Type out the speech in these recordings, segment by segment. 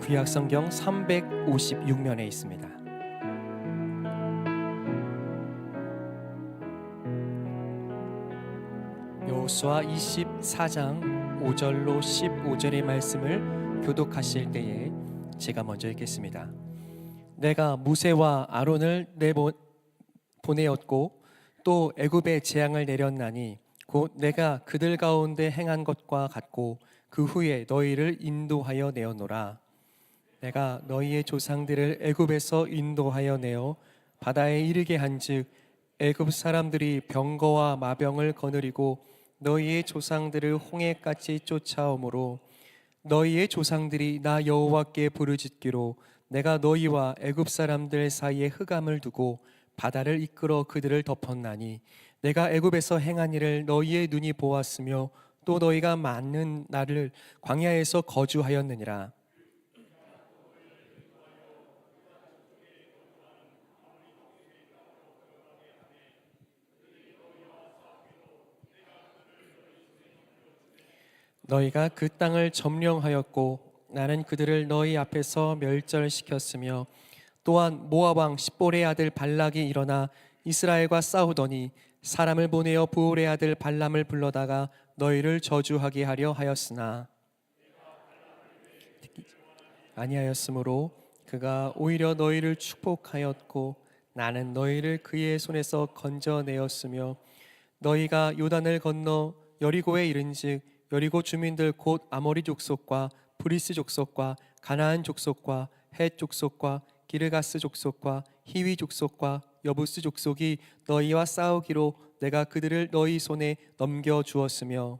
구약성경 356면에 있습니다. 여호수아 24장 5절로 15절의 말씀을 교독하실 때에 제가 먼저 읽겠습니다. 내가 무세와 아론을 보내었고 또 애굽에 재앙을 내렸나니 곧 내가 그들 가운데 행한 것과 같고 그 후에 너희를 인도하여 내어노라. 내가 너희의 조상들을 애굽에서 인도하여 내어 바다에 이르게 한즉 애굽 사람들이 병거와 마병을 거느리고 너희의 조상들을 홍해까지 쫓아오므로 너희의 조상들이 나 여호와께 부르짖기로 내가 너희와 애굽 사람들 사이에 흑암을 두고 바다를 이끌어 그들을 덮었나니 내가 애굽에서 행한 일을 너희의 눈이 보았으며 또 너희가 많은 날을 광야에서 거주하였느니라. 너희가 그 땅을 점령하였고 나는 그들을 너희 앞에서 멸절시켰으며 또한 모압 왕 십볼의 아들 발락이 일어나 이스라엘과 싸우더니 사람을 보내어 부올의 아들 발람을 불러다가 너희를 저주하게 하려 하였으나 아니하였으므로 그가 오히려 너희를 축복하였고 나는 너희를 그의 손에서 건져내었으며 너희가 요단을 건너 여리고에 이른즉 여리고 주민들 곧 아모리 족속과 브리스 족속과 가나안 족속과 헷 족속과 기르가스 족속과 히위 족속과 여부스 족속이 너희와 싸우기로 내가 그들을 너희 손에 넘겨 주었으며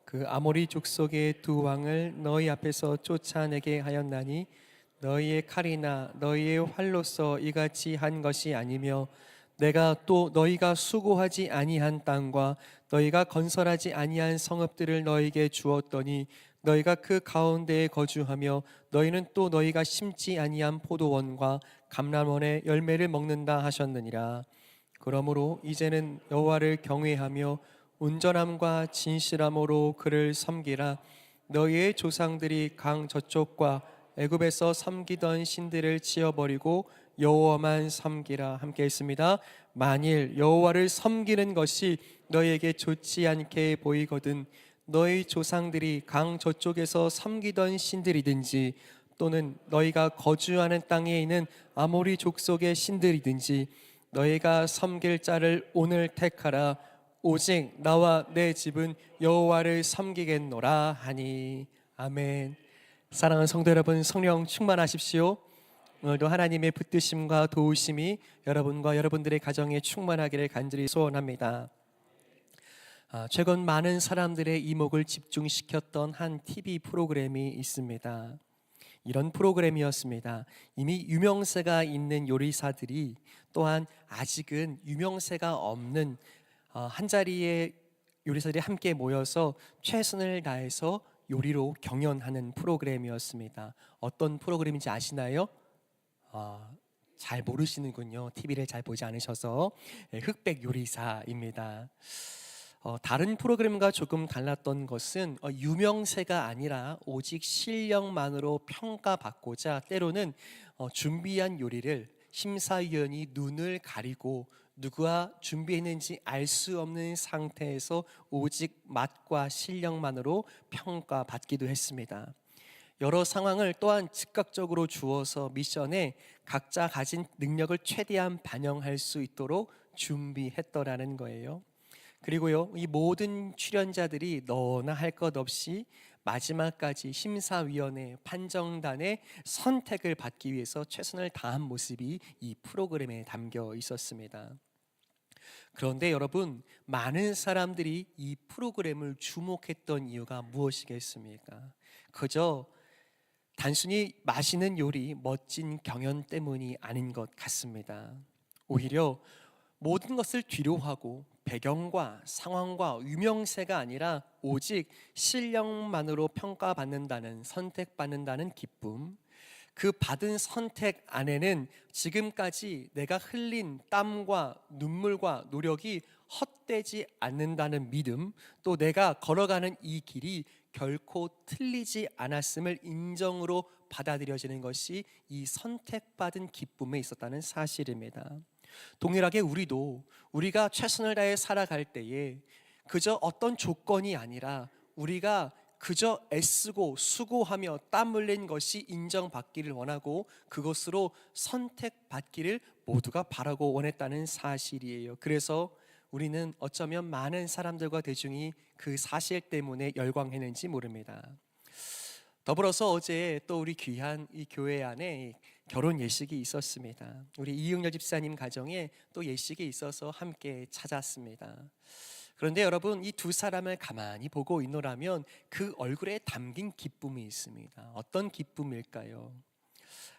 그 아모리 족속의 두 왕을 너희 앞에서 쫓아내게 하였나니 너희의 칼이나 너희의 활로서 이같이 한 것이 아니며 내가 또 너희가 수고하지 아니한 땅과 너희가 건설하지 아니한 성읍들을 너희에게 주었더니 너희가 그 가운데에 거주하며 너희는 또 너희가 심지 아니한 포도원과 감람원의 열매를 먹는다 하셨느니라. 그러므로 이제는 여호와를 경외하며 온전함과 진실함으로 그를 섬기라. 너희의 조상들이 강 저쪽과 애굽에서 섬기던 신들을 치어버리고 여호와만 섬기라. 함께 했습니다. 만일 여호와를 섬기는 것이 너희에게 좋지 않게 보이거든 너희 조상들이 강 저쪽에서 섬기던 신들이든지 또는 너희가 거주하는 땅에 있는 아모리 족속의 신들이든지 너희가 섬길 자를 오늘 택하라. 오직 나와 내 집은 여호와를 섬기겠노라 하니. 아멘. 사랑하는 성도 여러분, 성령 충만하십시오. 오늘도 하나님의 붙드심과 도우심이 여러분과 여러분들의 가정에 충만하기를 간절히 소원합니다. 최근 많은 사람들의 이목을 집중시켰던 한 TV 프로그램이 있습니다. 이런 프로그램이었습니다. 이미 유명세가 있는 요리사들이 또한 아직은 유명세가 없는 한 자리의 요리사들이 함께 모여서 최선을 다해서 요리로 경연하는 프로그램이었습니다. 어떤 프로그램인지 아시나요? 잘 모르시는군요. TV를 잘 보지 않으셔서. 흑백 요리사입니다. 다른 프로그램과 조금 달랐던 것은 유명세가 아니라 오직 실력만으로 평가받고자 때로는 준비한 요리를 심사위원이 눈을 가리고 누가 준비했는지 알 수 없는 상태에서 오직 맛과 실력만으로 평가받기도 했습니다. 여러 상황을 또한 즉각적으로 주어서 미션에 각자 가진 능력을 최대한 반영할 수 있도록 준비했더라는 거예요. 그리고요, 이 모든 출연자들이 너나 할 것 없이 마지막까지 심사위원회 판정단의 선택을 받기 위해서 최선을 다한 모습이 이 프로그램에 담겨 있었습니다. 그런데 여러분, 많은 사람들이 이 프로그램을 주목했던 이유가 무엇이겠습니까? 그저 단순히 맛있는 요리, 멋진 경연 때문이 아닌 것 같습니다. 오히려 모든 것을 뒤로하고 배경과 상황과 유명세가 아니라 오직 실력만으로 평가받는다는, 선택받는다는 기쁨, 그 받은 선택 안에는 지금까지 내가 흘린 땀과 눈물과 노력이 헛되지 않는다는 믿음, 또 내가 걸어가는 이 길이 결코 틀리지 않았음을 인정으로 받아들여지는 것이 이 선택받은 기쁨에 있었다는 사실입니다. 동일하게 우리가 최선을 다해 살아갈 때에 그저 어떤 조건이 아니라 우리가 그저 애쓰고 수고하며 땀 흘린 것이 인정받기를 원하고 그것으로 선택받기를 모두가 바라고 원했다는 사실이에요. 그래서 우리는 어쩌면 많은 사람들과 대중이 그 사실 때문에 열광했는지 모릅니다. 더불어서 어제 또 우리 귀한 이 교회 안에 결혼 예식이 있었습니다. 우리 이응열 집사님 가정에 또 예식이 있어서 함께 찾았습니다. 그런데 여러분, 이 두 사람을 가만히 보고 있노라면 그 얼굴에 담긴 기쁨이 있습니다. 어떤 기쁨일까요?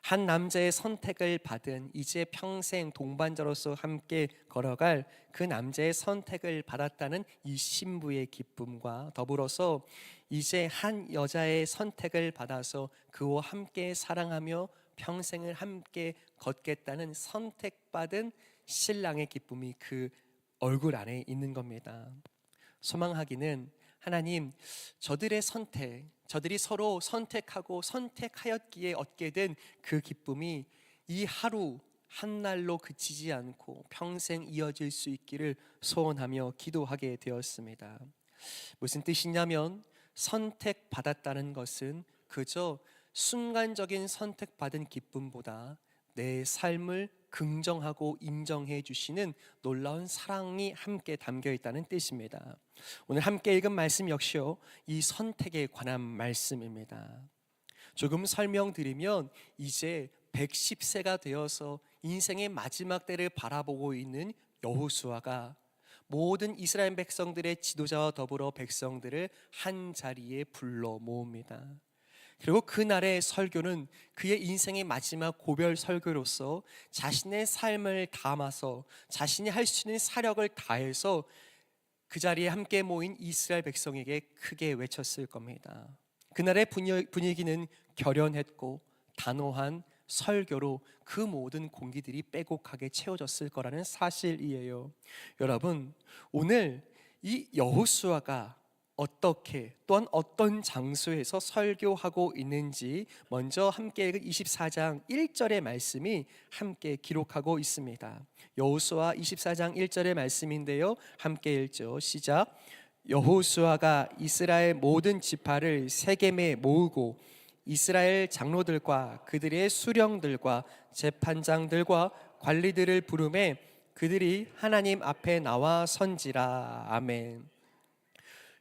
한 남자의 선택을 받은 이제 평생 동반자로서 함께 걸어갈 그 남자의 선택을 받았다는 이 신부의 기쁨과 더불어서 이제 한 여자의 선택을 받아서 그와 함께 사랑하며 평생을 함께 걷겠다는 선택받은 신랑의 기쁨이 그 얼굴 안에 있는 겁니다. 소망하기는 하나님, 저들이 서로 선택하고 선택하였기에 얻게 된 그 기쁨이 이 하루 한 날로 그치지 않고 평생 이어질 수 있기를 소원하며 기도하게 되었습니다. 무슨 뜻이냐면 선택받았다는 것은 그저 순간적인 선택받은 기쁨보다 내 삶을 긍정하고 인정해 주시는 놀라운 사랑이 함께 담겨 있다는 뜻입니다. 오늘 함께 읽은 말씀 역시요, 이 선택에 관한 말씀입니다. 조금 설명드리면 이제 110세가 되어서 인생의 마지막 때를 바라보고 있는 여호수아가 모든 이스라엘 백성들의 지도자와 더불어 백성들을 한 자리에 불러 모읍니다. 그리고 그날의 설교는 그의 인생의 마지막 고별 설교로서 자신의 삶을 담아서 자신이 할 수 있는 사력을 다해서 그 자리에 함께 모인 이스라엘 백성에게 크게 외쳤을 겁니다. 그날의 분위기는 결연했고 단호한 설교로 그 모든 공기들이 빼곡하게 채워졌을 거라는 사실이에요. 여러분, 오늘 이 여호수아가 어떻게 또한 어떤 장소에서 설교하고 있는지 먼저 함께 읽은 24장 1절의 말씀이 함께 기록하고 있습니다. 여호수아 24장 1절의 말씀인데요, 함께 읽죠. 시작. 여호수아가 이스라엘 모든 지파를 세겜에 모으고 이스라엘 장로들과 그들의 수령들과 재판장들과 관리들을 부르매 그들이 하나님 앞에 나와 선지라. 아멘.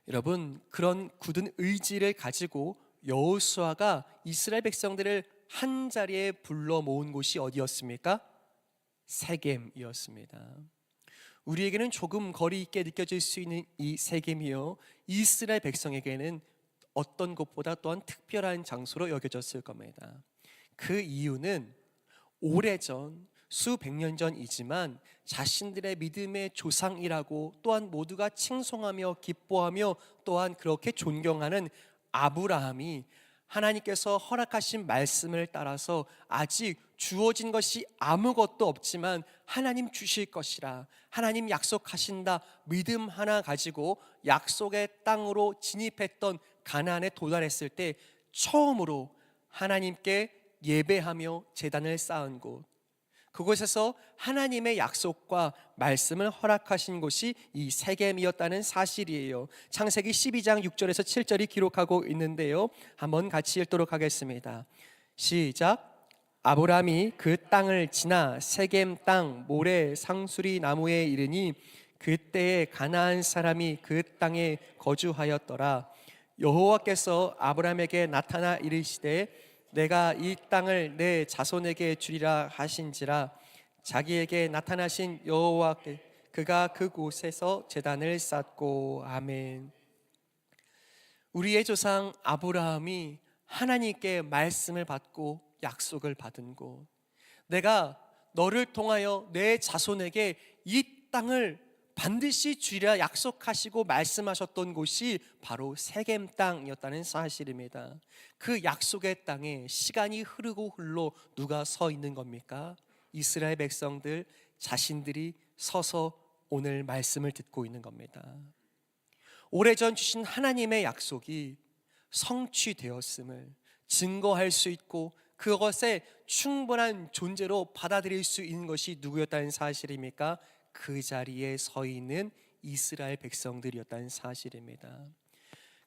여러분, 그런 굳은 의지를 가지고 여호수아가 이스라엘 백성들을 한 자리에 불러 모은 곳이 어디였습니까? 세겜이었습니다. 우리에게는 조금 거리 있게 느껴질 수 있는 이 세겜이요, 이스라엘 백성에게는 어떤 곳보다 또한 특별한 장소로 여겨졌을 겁니다. 그 이유는 오래전 수백 년 전이지만 자신들의 믿음의 조상이라고 또한 모두가 칭송하며 기뻐하며 또한 그렇게 존경하는 아브라함이 하나님께서 허락하신 말씀을 따라서 아직 주어진 것이 아무것도 없지만 하나님 주실 것이라, 하나님 약속하신다 믿음 하나 가지고 약속의 땅으로 진입했던 가나안에 도달했을 때 처음으로 하나님께 예배하며 제단을 쌓은 곳, 그곳에서 하나님의 약속과 말씀을 허락하신 곳이 이 세겜이었다는 사실이에요. 창세기 12장 6절에서 7절이 기록하고 있는데요, 한번 같이 읽도록 하겠습니다. 시작. 아브라함이 그 땅을 지나 세겜 땅 모래 상수리 나무에 이르니 그때에 가나안 사람이 그 땅에 거주하였더라. 여호와께서 아브라함에게 나타나 이르시되 내가 이 땅을 내 자손에게 주리라 하신지라. 자기에게 나타나신 여호와께 그가 그곳에서 제단을 쌓고. 아멘. 우리의 조상 아브라함이 하나님께 말씀을 받고 약속을 받은 곳, 내가 너를 통하여 내 자손에게 이 땅을 반드시 주리라 약속하시고 말씀하셨던 곳이 바로 세겜 땅이었다는 사실입니다. 그 약속의 땅에 시간이 흐르고 흘러 누가 서 있는 겁니까? 이스라엘 백성들 자신들이 서서 오늘 말씀을 듣고 있는 겁니다. 오래전 주신 하나님의 약속이 성취되었음을 증거할 수 있고 그것의 충분한 존재로 받아들일 수 있는 것이 누구였다는 사실입니까? 그 자리에 서 있는 이스라엘 백성들이었다는 사실입니다.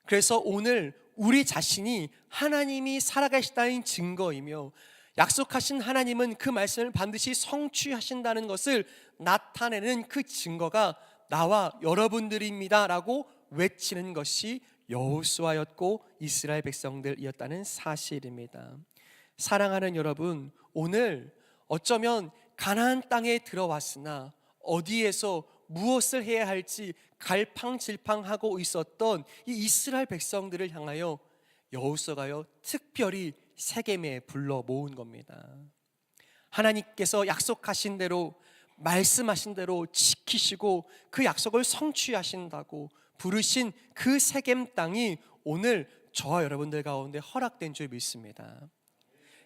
그래서 오늘 우리 자신이 하나님이 살아계시다는 증거이며 약속하신 하나님은 그 말씀을 반드시 성취하신다는 것을 나타내는 그 증거가 나와 여러분들입니다 라고 외치는 것이 여호수아였고 이스라엘 백성들이었다는 사실입니다. 사랑하는 여러분, 오늘 어쩌면 가나안 땅에 들어왔으나 어디에서 무엇을 해야 할지 갈팡질팡하고 있었던 이 이스라엘 백성들을 향하여 여호수아가요 특별히 세겜에 불러 모은 겁니다. 하나님께서 약속하신 대로 말씀하신 대로 지키시고 그 약속을 성취하신다고 부르신 그 세겜 땅이 오늘 저와 여러분들 가운데 허락된 줄 믿습니다.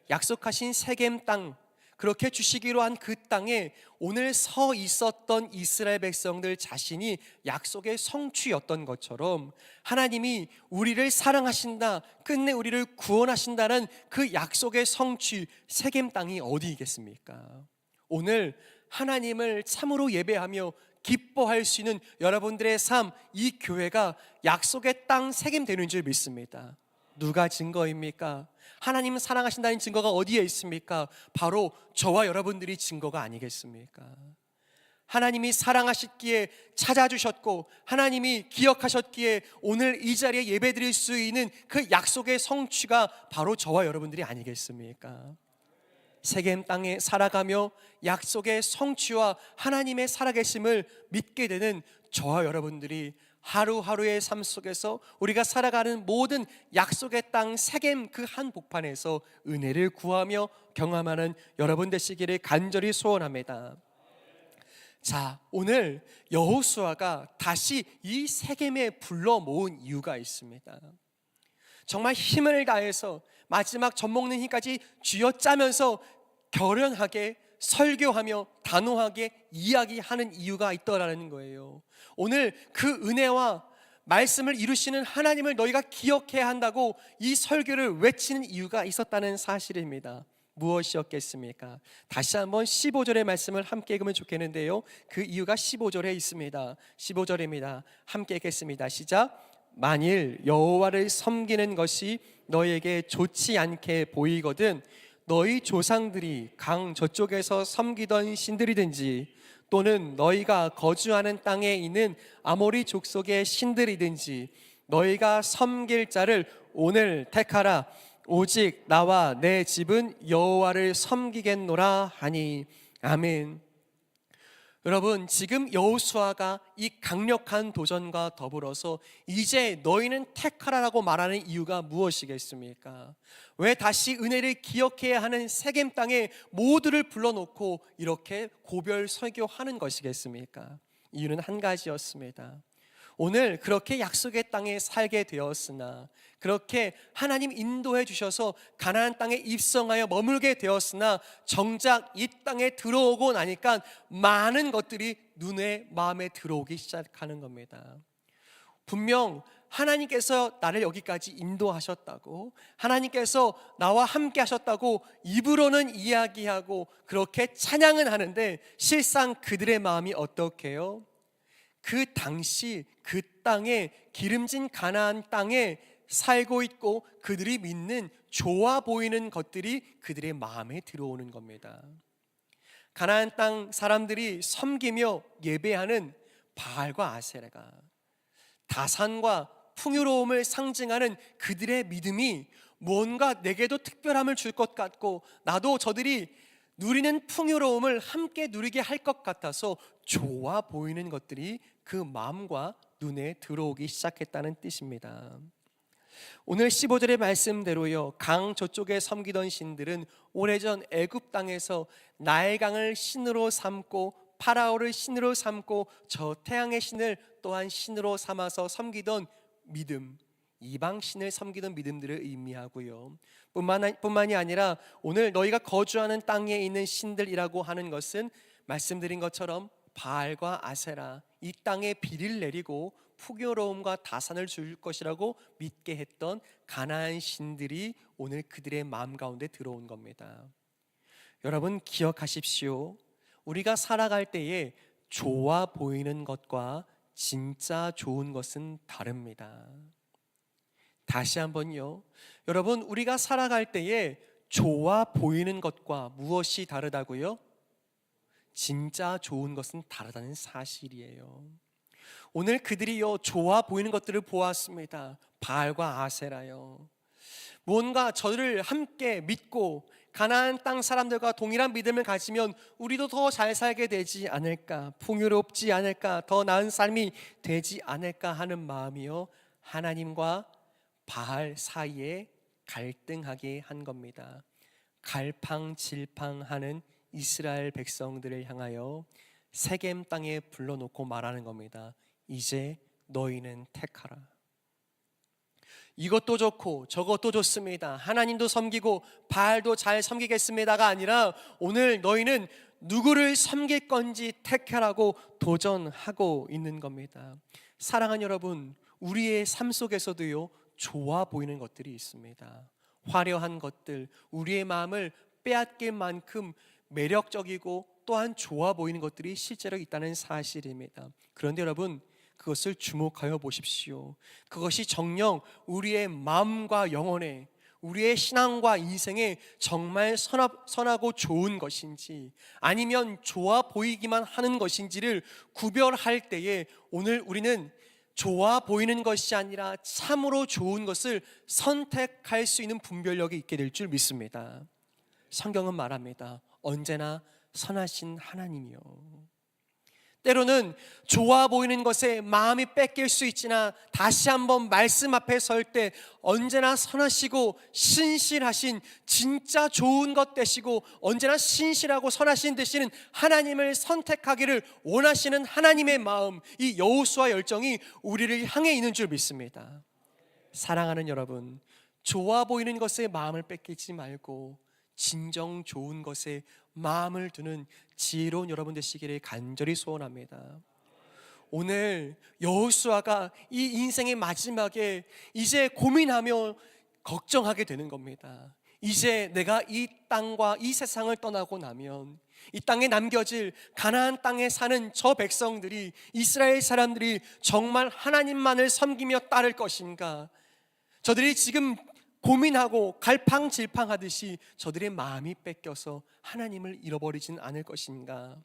약속하신 세겜 땅, 그렇게 주시기로 한 그 땅에 오늘 서 있었던 이스라엘 백성들 자신이 약속의 성취였던 것처럼 하나님이 우리를 사랑하신다, 끝내 우리를 구원하신다는 그 약속의 성취, 세겜 땅이 어디이겠습니까? 오늘 하나님을 참으로 예배하며 기뻐할 수 있는 여러분들의 삶, 이 교회가 약속의 땅 세겜 되는 줄 믿습니다. 누가 증거입니까? 하나님 사랑하신다는 증거가 어디에 있습니까? 바로 저와 여러분들이 증거가 아니겠습니까? 하나님이 사랑하셨기에 찾아주셨고 하나님이 기억하셨기에 오늘 이 자리에 예배드릴 수 있는 그 약속의 성취가 바로 저와 여러분들이 아니겠습니까? 세겜 땅에 살아가며 약속의 성취와 하나님의 살아계심을 믿게 되는 저와 여러분들이 하루하루의 삶 속에서 우리가 살아가는 모든 약속의 땅 세겜 그 한복판에서 은혜를 구하며 경험하는 여러분 되시기를 간절히 소원합니다. 자, 오늘 여호수아가 다시 이 세겜에 불러 모은 이유가 있습니다. 정말 힘을 다해서 마지막 젖먹는 힘까지 쥐어짜면서 결연하게 설교하며 단호하게 이야기하는 이유가 있더라는 거예요. 오늘 그 은혜와 말씀을 이루시는 하나님을 너희가 기억해야 한다고 이 설교를 외치는 이유가 있었다는 사실입니다. 무엇이었겠습니까? 다시 한번 15절의 말씀을 함께 읽으면 좋겠는데요, 그 이유가 15절에 있습니다. 15절입니다. 함께 읽겠습니다. 시작. 만일 여호와를 섬기는 것이 너희에게 좋지 않게 보이거든 너희 조상들이 강 저쪽에서 섬기던 신들이든지 또는 너희가 거주하는 땅에 있는 아모리 족속의 신들이든지 너희가 섬길 자를 오늘 택하라. 오직 나와 내 집은 여호와를 섬기겠노라 하니. 아멘. 여러분, 지금 여호수아가 이 강력한 도전과 더불어서 이제 너희는 택하라라고 말하는 이유가 무엇이겠습니까? 왜 다시 은혜를 기억해야 하는 세겜 땅에 모두를 불러놓고 이렇게 고별 설교하는 것이겠습니까? 이유는 한 가지였습니다. 오늘 그렇게 약속의 땅에 살게 되었으나, 그렇게 하나님 인도해 주셔서 가나안 땅에 입성하여 머물게 되었으나 정작 이 땅에 들어오고 나니까 많은 것들이 눈에 마음에 들어오기 시작하는 겁니다. 분명 하나님께서 나를 여기까지 인도하셨다고, 하나님께서 나와 함께 하셨다고 입으로는 이야기하고 그렇게 찬양은 하는데 실상 그들의 마음이 어떻게요? 그 당시 그 땅에, 기름진 가나안 땅에 살고 있고 그들이 믿는 좋아 보이는 것들이 그들의 마음에 들어오는 겁니다. 가나안 땅 사람들이 섬기며 예배하는 바알과 아세라가 다산과 풍요로움을 상징하는 그들의 믿음이 뭔가 내게도 특별함을 줄 것 같고 나도 저들이 누리는 풍요로움을 함께 누리게 할 것 같아서 좋아 보이는 것들이 그 마음과 눈에 들어오기 시작했다는 뜻입니다. 오늘 15절의 말씀대로요, 강 저쪽에 섬기던 신들은 오래전 애굽 땅에서 나일강을 신으로 삼고 파라오를 신으로 삼고 저 태양의 신을 또한 신으로 삼아서 섬기던 믿음, 이방 신을 섬기던 믿음들을 의미하고요. 뿐만이 아니라 오늘 너희가 거주하는 땅에 있는 신들이라고 하는 것은 말씀드린 것처럼 바알과 아세라, 이 땅에 비를 내리고 풍요로움과 다산을 줄 것이라고 믿게 했던 가나안 신들이 오늘 그들의 마음 가운데 들어온 겁니다. 여러분 기억하십시오. 우리가 살아갈 때에 좋아 보이는 것과 진짜 좋은 것은 다릅니다. 다시 한번요. 여러분 우리가 살아갈 때에 좋아 보이는 것과 무엇이 다르다고요? 진짜 좋은 것은 다르다는 사실이에요. 오늘 그들이요 좋아 보이는 것들을 보았습니다. 바알과 아세라요. 무언가 저를 함께 믿고 가나안 땅 사람들과 동일한 믿음을 가지면 우리도 더 잘 살게 되지 않을까, 풍요롭지 않을까, 더 나은 삶이 되지 않을까 하는 마음이요 하나님과 바알 사이에 갈등하게 한 겁니다. 갈팡질팡하는 이스라엘 백성들을 향하여 세겜 땅에 불러놓고 말하는 겁니다. 이제 너희는 택하라. 이것도 좋고 저것도 좋습니다. 하나님도 섬기고 바알도 잘 섬기겠습니다가 아니라 오늘 너희는 누구를 섬길 건지 택하라고 도전하고 있는 겁니다. 사랑하는 여러분, 우리의 삶 속에서도요 좋아 보이는 것들이 있습니다. 화려한 것들, 우리의 마음을 빼앗길 만큼 매력적이고 또한 좋아 보이는 것들이 실제로 있다는 사실입니다. 그런데 여러분 그것을 주목하여 보십시오. 그것이 정녕 우리의 마음과 영혼에, 우리의 신앙과 인생에 정말 선하고 좋은 것인지 아니면 좋아 보이기만 하는 것인지를 구별할 때에 오늘 우리는 좋아 보이는 것이 아니라 참으로 좋은 것을 선택할 수 있는 분별력이 있게 될 줄 믿습니다. 성경은 말합니다. 언제나 선하신 하나님이요. 때로는 좋아 보이는 것에 마음이 뺏길 수 있지나 다시 한번 말씀 앞에 설 때 언제나 선하시고 신실하신 진짜 좋은 것 되시고 언제나 신실하고 선하신 되시는 하나님을 선택하기를 원하시는 하나님의 마음, 이 여호수아 열정이 우리를 향해 있는 줄 믿습니다. 사랑하는 여러분, 좋아 보이는 것에 마음을 뺏기지 말고 진정 좋은 것에 마음을 두는 지혜로운 여러분 되시기를 간절히 소원합니다. 오늘 여호수아가 이 인생의 마지막에 이제 고민하며 걱정하게 되는 겁니다. 이제 내가 이 땅과 이 세상을 떠나고 나면 이 땅에 남겨질 가나안 땅에 사는 저 백성들이, 이스라엘 사람들이 정말 하나님만을 섬기며 따를 것인가? 저들이 지금 고민하고 갈팡질팡하듯이 저들의 마음이 뺏겨서 하나님을 잃어버리진 않을 것인가?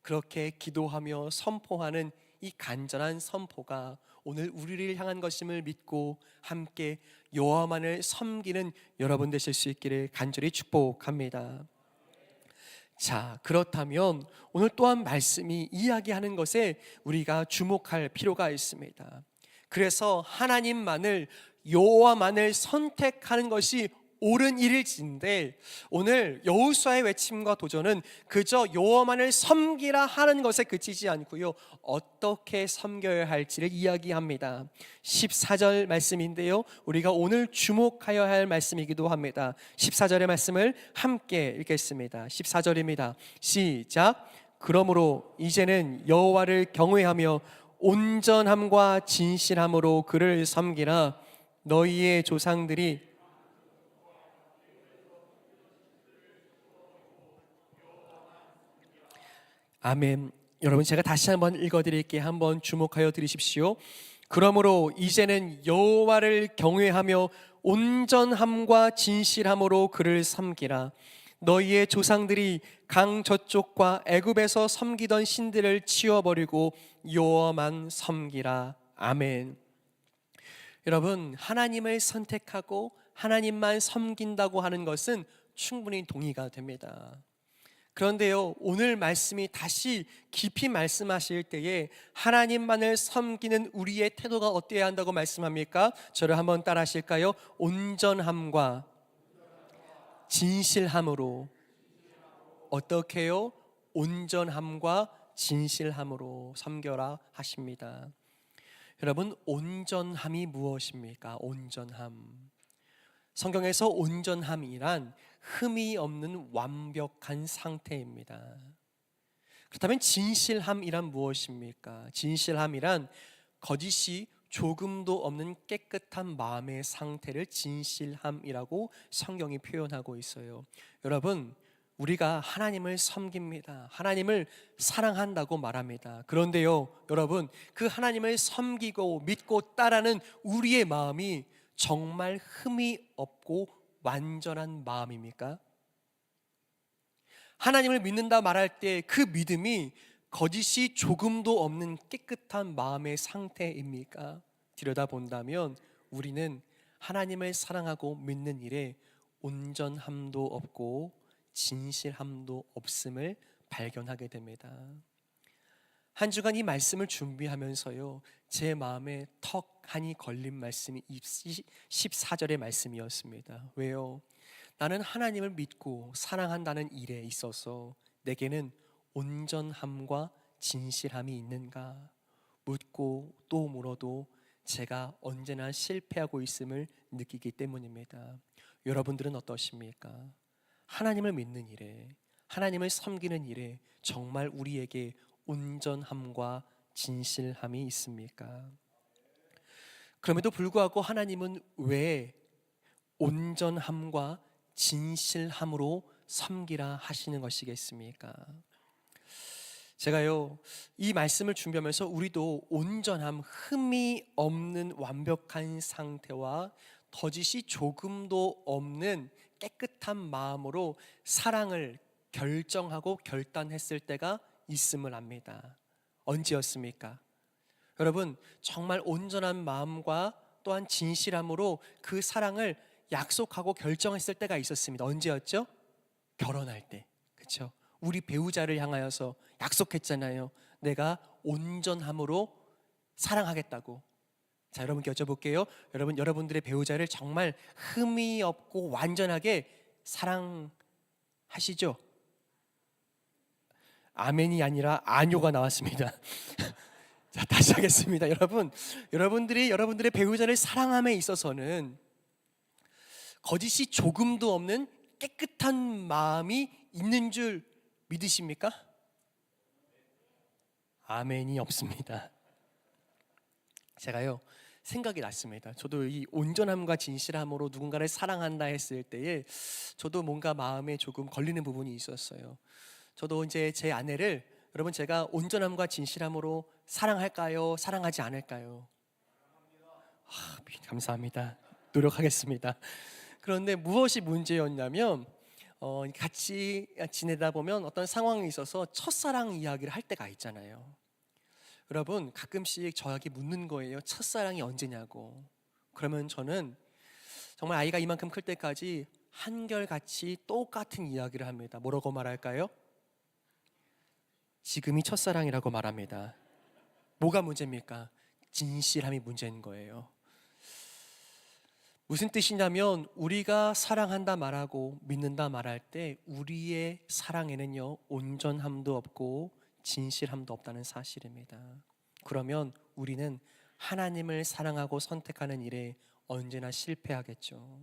그렇게 기도하며 선포하는 이 간절한 선포가 오늘 우리를 향한 것임을 믿고 함께 여호와만을 섬기는 여러분 되실 수 있기를 간절히 축복합니다. 자, 그렇다면 오늘 또한 말씀이 이야기하는 것에 우리가 주목할 필요가 있습니다. 그래서 하나님만을, 여호와만을 선택하는 것이 옳은 일일진데 오늘 여호수아의 외침과 도전은 그저 여호와만을 섬기라 하는 것에 그치지 않고요, 어떻게 섬겨야 할지를 이야기합니다. 14절 말씀인데요, 우리가 오늘 주목하여야 할 말씀이기도 합니다. 14절의 말씀을 함께 읽겠습니다. 14절입니다. 시작. 그러므로 이제는 여호와를 경외하며 온전함과 진실함으로 그를 섬기라. 너희의 조상들이 아멘. 여러분 제가 다시 한번 읽어드릴게요. 한번 주목하여 들으십시오. 그러므로 이제는 여호와를 경외하며 온전함과 진실함으로 그를 섬기라. 너희의 조상들이 강 저쪽과 애굽에서 섬기던 신들을 치워버리고 여호와만 섬기라. 아멘. 여러분, 하나님을 선택하고 하나님만 섬긴다고 하는 것은 충분히 동의가 됩니다. 그런데요, 오늘 말씀이 다시 깊이 말씀하실 때에 하나님만을 섬기는 우리의 태도가 어때야 한다고 말씀합니까? 저를 한번 따라 하실까요? 온전함과 진실함으로. 어떻게요? 온전함과 진실함으로 섬겨라 하십니다. 여러분, 온전함이 무엇입니까? 온전함. 성경에서 온전함이란 흠이 없는 완벽한 상태입니다. 그렇다면 진실함이란 무엇입니까? 진실함이란 거짓이 조금도 없는 깨끗한 마음의 상태를 진실함이라고 성경이 표현하고 있어요. 여러분, 우리가 하나님을 섬깁니다. 하나님을 사랑한다고 말합니다. 그런데요, 여러분, 그 하나님을 섬기고 믿고 따르는 우리의 마음이 정말 흠이 없고 완전한 마음입니까? 하나님을 믿는다 말할 때 그 믿음이 거짓이 조금도 없는 깨끗한 마음의 상태입니까? 들여다본다면 우리는 하나님을 사랑하고 믿는 일에 온전함도 없고 진실함도 없음을 발견하게 됩니다. 한 주간 이 말씀을 준비하면서요, 제 마음에 턱하니 걸린 말씀이 14절의 말씀이었습니다. 왜요? 나는 하나님을 믿고 사랑한다는 일에 있어서 내게는 온전함과 진실함이 있는가? 묻고 또 물어도 제가 언제나 실패하고 있음을 느끼기 때문입니다. 여러분들은 어떠십니까? 하나님을 믿는 일에, 하나님을 섬기는 일에 정말 우리에게 온전함과 진실함이 있습니까? 그럼에도 불구하고 하나님은 왜 온전함과 진실함으로 섬기라 하시는 것이겠습니까? 제가요, 이 말씀을 준비하면서 우리도 온전함, 흠이 없는 완벽한 상태와 거짓이 조금도 없는 깨끗한 마음으로 사랑을 결정하고 결단했을 때가 있음을 압니다. 언제였습니까? 여러분, 정말 온전한 마음과 또한 진실함으로 그 사랑을 약속하고 결정했을 때가 있었습니다. 언제였죠? 결혼할 때. 그렇죠? 우리 배우자를 향하여서 약속했잖아요. 내가 온전함으로 사랑하겠다고. 자, 여러분께 여쭤볼게요. 여러분들의 배우자를 정말 흠이 없고 완전하게 사랑하시죠? 아멘이 아니라 아뇨가 나왔습니다. 자, 다시 하겠습니다. 여러분들의 배우자를 사랑함에 있어서는 거짓이 조금도 없는 깨끗한 마음이 있는 줄 믿으십니까? 아멘이 없습니다. 제가요, 생각이 났습니다. 저도 이 온전함과 진실함으로 누군가를 사랑한다 했을 때에 저도 뭔가 마음에 조금 걸리는 부분이 있었어요. 저도 이제 제 아내를, 여러분, 제가 온전함과 진실함으로 사랑할까요? 사랑하지 않을까요? 감사합니다. 노력하겠습니다. 그런데 무엇이 문제였냐면 같이 지내다 보면 어떤 상황이 있어서 첫사랑 이야기를 할 때가 있잖아요. 여러분, 가끔씩 저에게 묻는 거예요. 첫사랑이 언제냐고. 그러면 저는 정말 아이가 이만큼 클 때까지 한결같이 똑같은 이야기를 합니다. 뭐라고 말할까요? 지금이 첫사랑이라고 말합니다. 뭐가 문제입니까? 진실함이 문제인 거예요. 무슨 뜻이냐면 우리가 사랑한다 말하고 믿는다 말할 때 우리의 사랑에는요, 온전함도 없고 진실함도 없다는 사실입니다. 그러면 우리는 하나님을 사랑하고 선택하는 일에 언제나 실패하겠죠.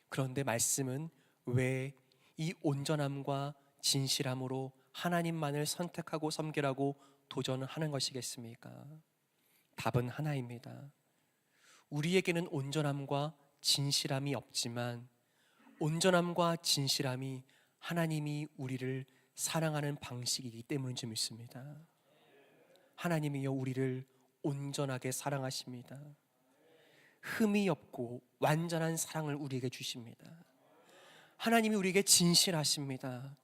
그런데 말씀은 왜 이 온전함과 진실함으로 하나님만을 선택하고 섬기라고 도전을 하는 것이겠습니까? 답은 하나입니다. 우리에게는 온전함과 진실함이 없지만 온전함과 진실함이 하나님이 우리를 사랑하는 방식이기 때문인 줄 믿습니다. 하나님이요, 우리를 온전하게 사랑하십니다. 흠이 없고 완전한 사랑을 우리에게 주십니다. 하나님이 우리에게 진실하십니다.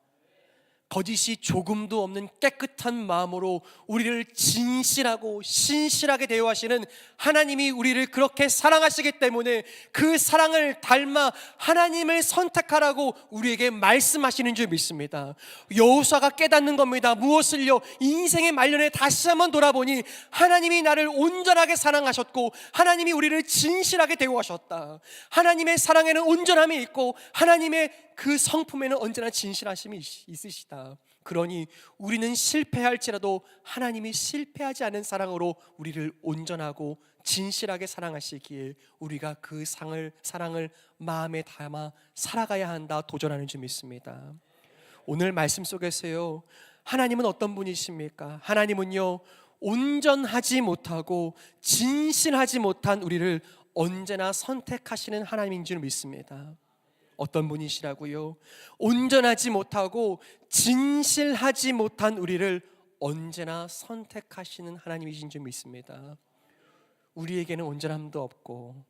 거짓이 조금도 없는 깨끗한 마음으로 우리를 진실하고 신실하게 대우하시는 하나님이 우리를 그렇게 사랑하시기 때문에 그 사랑을 닮아 하나님을 선택하라고 우리에게 말씀하시는 줄 믿습니다. 여호수아가 깨닫는 겁니다. 무엇을요? 인생의 말년에 다시 한번 돌아보니 하나님이 나를 온전하게 사랑하셨고 하나님이 우리를 진실하게 대우하셨다. 하나님의 사랑에는 온전함이 있고 하나님의 그 성품에는 언제나 진실하심이 있으시다. 그러니 우리는 실패할지라도 하나님이 실패하지 않은 사랑으로 우리를 온전하고 진실하게 사랑하시기에 우리가 그 사랑을 마음에 담아 살아가야 한다 도전하는 줄 믿습니다. 오늘 말씀 속에서요, 하나님은 어떤 분이십니까? 하나님은요, 온전하지 못하고 진실하지 못한 우리를 언제나 선택하시는 하나님인 줄 믿습니다. 어떤 분이시라고요? 온전하지 못하고 진실하지 못한 우리를 언제나 선택하시는 하나님이신 줄 믿습니다. 우리에게는 온전함도 없고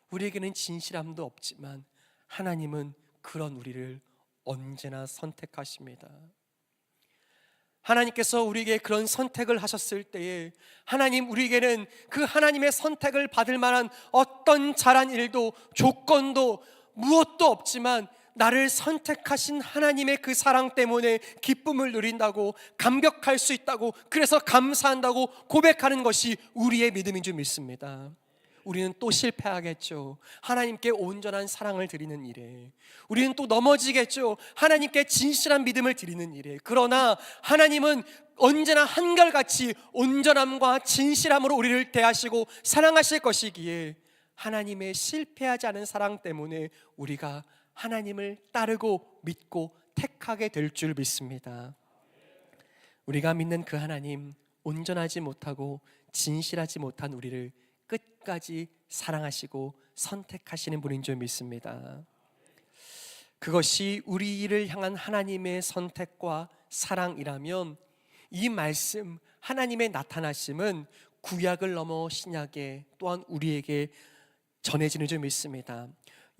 우리에게는 진실함도 없지만 하나님은 그런 우리를 언제나 선택하십니다. 하나님께서 우리에게 그런 선택을 하셨을 때에 하나님 우리에게는 그 하나님의 선택을 받을 만한 어떤 잘한 일도 조건도 무엇도 없지만 나를 선택하신 하나님의 그 사랑 때문에 기쁨을 누린다고, 감격할 수 있다고, 그래서 감사한다고 고백하는 것이 우리의 믿음인 줄 믿습니다. 우리는 또 실패하겠죠. 하나님께 온전한 사랑을 드리는 일에 우리는 또 넘어지겠죠. 하나님께 진실한 믿음을 드리는 일에. 그러나 하나님은 언제나 한결같이 온전함과 진실함으로 우리를 대하시고 사랑하실 것이기에 하나님의 실패하지 않은 사랑 때문에 우리가 하나님을 따르고 믿고 택하게 될 줄 믿습니다. 우리가 믿는 그 하나님, 온전하지 못하고 진실하지 못한 우리를 끝까지 사랑하시고 선택하시는 분인 줄 믿습니다. 그것이 우리를 향한 하나님의 선택과 사랑이라면 이 말씀, 하나님의 나타나심은 구약을 넘어 신약에 또한 우리에게 전해지는 줄 믿습니다.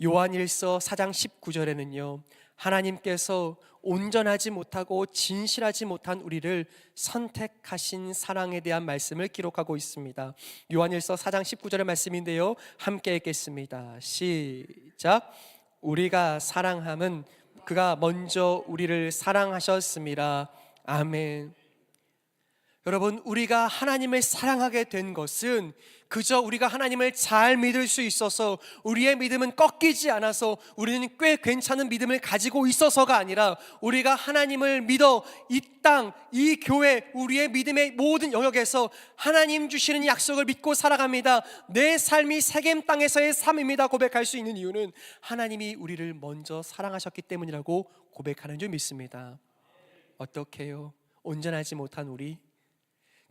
요한일서 4장 19절에는요 하나님께서 온전하지 못하고 진실하지 못한 우리를 선택하신 사랑에 대한 말씀을 기록하고 있습니다. 요한일서 4장 19절의 말씀인데요 함께 읽겠습니다. 시작. 우리가 사랑함은 그가 먼저 우리를 사랑하셨습니다. 아멘. 여러분, 우리가 하나님을 사랑하게 된 것은 그저 우리가 하나님을 잘 믿을 수 있어서, 우리의 믿음은 꺾이지 않아서 우리는 꽤 괜찮은 믿음을 가지고 있어서가 아니라 우리가 하나님을 믿어 이 땅, 이 교회, 우리의 믿음의 모든 영역에서 하나님 주시는 약속을 믿고 살아갑니다. 내 삶이 세겜 땅에서의 삶입니다 고백할 수 있는 이유는 하나님이 우리를 먼저 사랑하셨기 때문이라고 고백하는 줄 믿습니다. 어떻게 해요? 온전하지 못한 우리,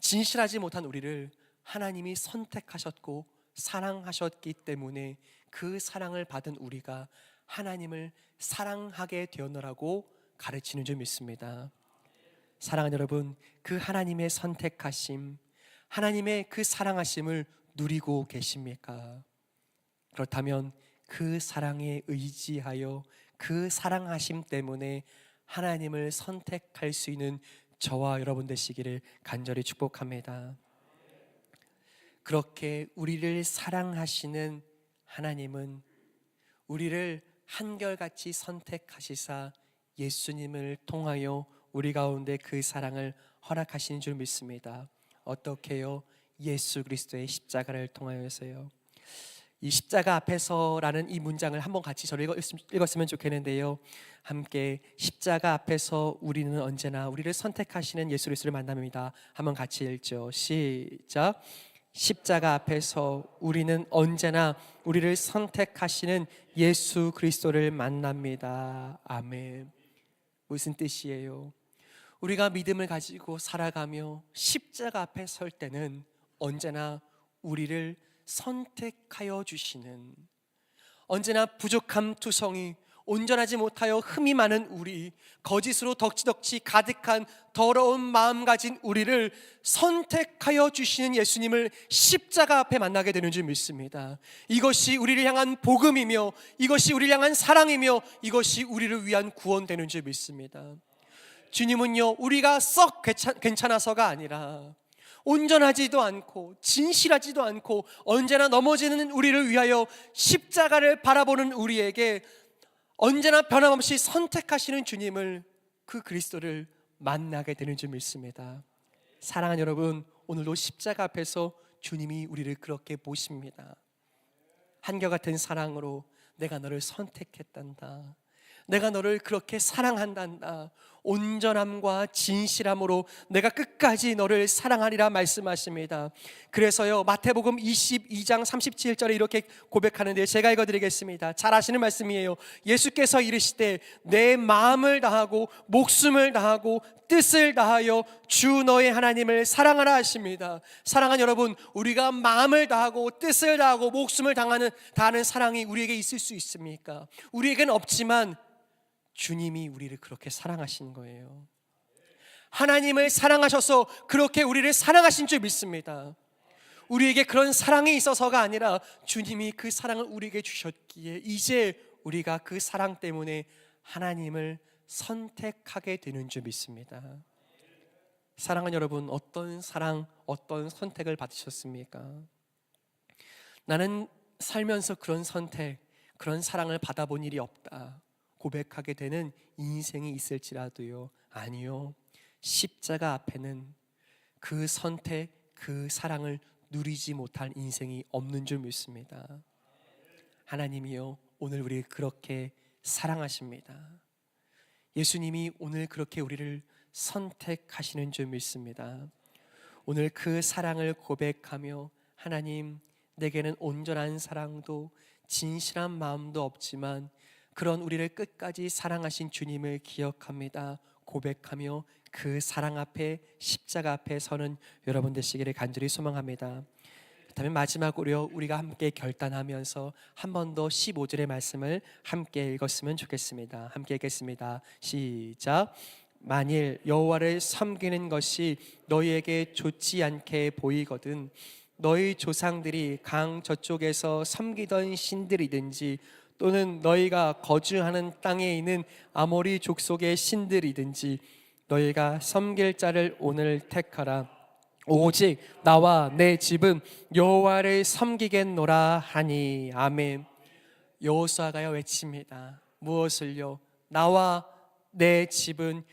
진실하지 못한 우리를 하나님이 선택하셨고 사랑하셨기 때문에 그 사랑을 받은 우리가 하나님을 사랑하게 되었노라고 가르치는 줄 믿습니다. 사랑하는 여러분, 그 하나님의 선택하심, 하나님의 그 사랑하심을 누리고 계십니까? 그렇다면 그 사랑에 의지하여 그 사랑하심 때문에 하나님을 선택할 수 있는 저와 여러분 되시기를 간절히 축복합니다. 그렇게 우리를 사랑하시는 하나님은 우리를 한결같이 선택하시사 예수님을 통하여 우리 가운데 그 사랑을 허락하시는 줄 믿습니다. 어떻게요? 예수 그리스도의 십자가를 통하여서요. 이 십자가 앞에서라는 이 문장을 한번 같이 저를 읽었으면 좋겠는데요. 함께 십자가 앞에서 우리는 언제나 우리를 선택하시는 예수 그리스도를 만납니다. 한번 같이 읽죠. 시작. 십자가 앞에서 우리는 언제나 우리를 선택하시는 예수 그리스도를 만납니다. 아멘. 무슨 뜻이에요? 우리가 믿음을 가지고 살아가며 십자가 앞에 설 때는 언제나 우리를 선택하여 주시는, 언제나 부족함 투성이, 온전하지 못하여 흠이 많은 우리, 거짓으로 덕지덕지 가득한 더러운 마음 가진 우리를 선택하여 주시는 예수님을 십자가 앞에 만나게 되는 줄 믿습니다. 이것이 우리를 향한 복음이며 이것이 우리를 향한 사랑이며 이것이 우리를 위한 구원되는 줄 믿습니다. 주님은요, 우리가 썩 괜찮아서가 아니라 온전하지도 않고 진실하지도 않고 언제나 넘어지는 우리를 위하여 십자가를 바라보는 우리에게 언제나 변함없이 선택하시는 주님을, 그 그리스도를 만나게 되는 줄 믿습니다. 사랑하는 여러분, 오늘도 십자가 앞에서 주님이 우리를 그렇게 보십니다. 한결같은 사랑으로 내가 너를 선택했단다, 내가 너를 그렇게 사랑한단다, 온전함과 진실함으로 내가 끝까지 너를 사랑하리라 말씀하십니다. 그래서요, 마태복음 22장 37절에 이렇게 고백하는데 제가 읽어드리겠습니다. 잘 아시는 말씀이에요. 예수께서 이르시되 내 마음을 다하고 목숨을 다하고 뜻을 다하여 주 너의 하나님을 사랑하라 하십니다. 사랑하는 여러분, 우리가 마음을 다하고 뜻을 다하고 목숨을 다하는 사랑이 우리에게 있을 수 있습니까? 우리에게는 없지만 주님이 우리를 그렇게 사랑하신 거예요. 하나님을 사랑하셔서 그렇게 우리를 사랑하신 줄 믿습니다. 우리에게 그런 사랑이 있어서가 아니라 주님이 그 사랑을 우리에게 주셨기에 이제 우리가 그 사랑 때문에 하나님을 선택하게 되는 줄 믿습니다. 사랑하는 여러분, 어떤 사랑, 어떤 선택을 받으셨습니까? 나는 살면서 그런 선택, 그런 사랑을 받아본 일이 없다 고백하게 되는 인생이 있을지라도요, 아니요, 십자가 앞에는 그 선택, 그 사랑을 누리지 못할 인생이 없는 줄 믿습니다. 하나님이요, 오늘 우리를 그렇게 사랑하십니다. 예수님이 오늘 그렇게 우리를 선택하시는 줄 믿습니다. 오늘 그 사랑을 고백하며 하나님, 내게는 온전한 사랑도 진실한 마음도 없지만 그런 우리를 끝까지 사랑하신 주님을 기억합니다 고백하며 그 사랑 앞에, 십자가 앞에 서는 여러분 되시기를 간절히 소망합니다. 그렇다면 마지막으로 우리가 함께 결단하면서 한 번 더 15절의 말씀을 함께 읽었으면 좋겠습니다. 함께 읽겠습니다. 시작. 만일 여호와를 섬기는 것이 너희에게 좋지 않게 보이거든 너희 조상들이 강 저쪽에서 섬기던 신들이든지 또는 너희가 거주하는 땅에 있는 아모리 족속의 신들이든지 너희가 섬길 자를 오늘 택하라. 오직 나와 내 집은 여호와를 섬기겠노라 하니. 아멘. 여호수아가요 외칩니다. 무엇을요? 나와 내 집은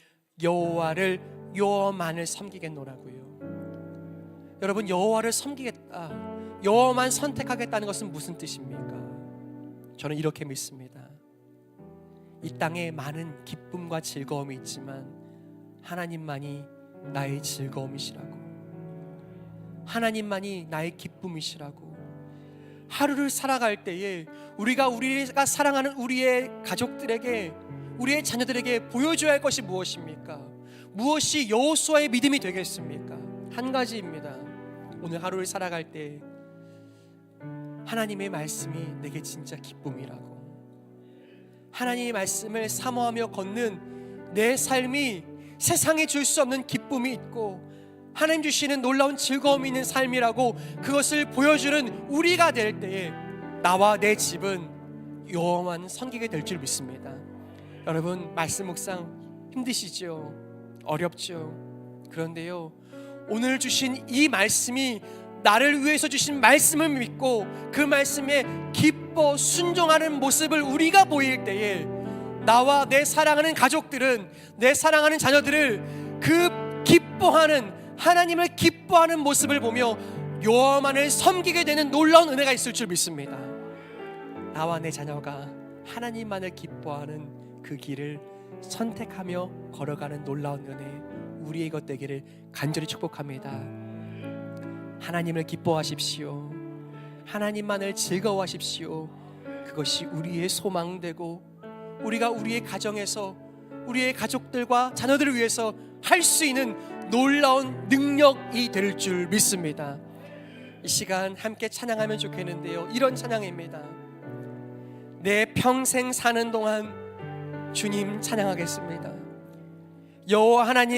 여호와만을 섬기겠노라고요. 여러분, 여호와를 섬기겠다, 여호와만 선택하겠다는 것은 무슨 뜻입니까? 저는 이렇게 믿습니다. 이 땅에 많은 기쁨과 즐거움이 있지만 하나님만이 나의 즐거움이시라고, 하나님만이 나의 기쁨이시라고. 하루를 살아갈 때에 우리가 사랑하는 우리의 가족들에게, 우리의 자녀들에게 보여줘야 할 것이 무엇입니까? 무엇이 여호수아의 믿음이 되겠습니까? 한 가지입니다. 오늘 하루를 살아갈 때 하나님의 말씀이 내게 진짜 기쁨이라고, 하나님의 말씀을 사모하며 걷는 내 삶이 세상에 줄 수 없는 기쁨이 있고 하나님 주시는 놀라운 즐거움이 있는 삶이라고, 그것을 보여주는 우리가 될 때에 나와 내 집은 여호와만 섬기게 될 줄 믿습니다. 여러분, 말씀 묵상 힘드시죠? 어렵죠? 그런데요, 오늘 주신 이 말씀이 나를 위해서 주신 말씀을 믿고 그 말씀에 기뻐 순종하는 모습을 우리가 보일 때에 나와 내 사랑하는 가족들은, 내 사랑하는 자녀들을 그 기뻐하는, 하나님을 기뻐하는 모습을 보며 여호와만을 섬기게 되는 놀라운 은혜가 있을 줄 믿습니다. 나와 내 자녀가 하나님만을 기뻐하는 그 길을 선택하며 걸어가는 놀라운 은혜 우리의 것 되기를 간절히 축복합니다. 하나님을 기뻐하십시오. 하나님만을 즐거워하십시오. 그것이 우리의 소망되고 우리가 우리의 가정에서 우리의 가족들과 자녀들을 위해서 할 수 있는 놀라운 능력이 될 줄 믿습니다. 이 시간 함께 찬양하면 좋겠는데요, 이런 찬양입니다. 내 평생 사는 동안 주님 찬양하겠습니다. 여호와 하나님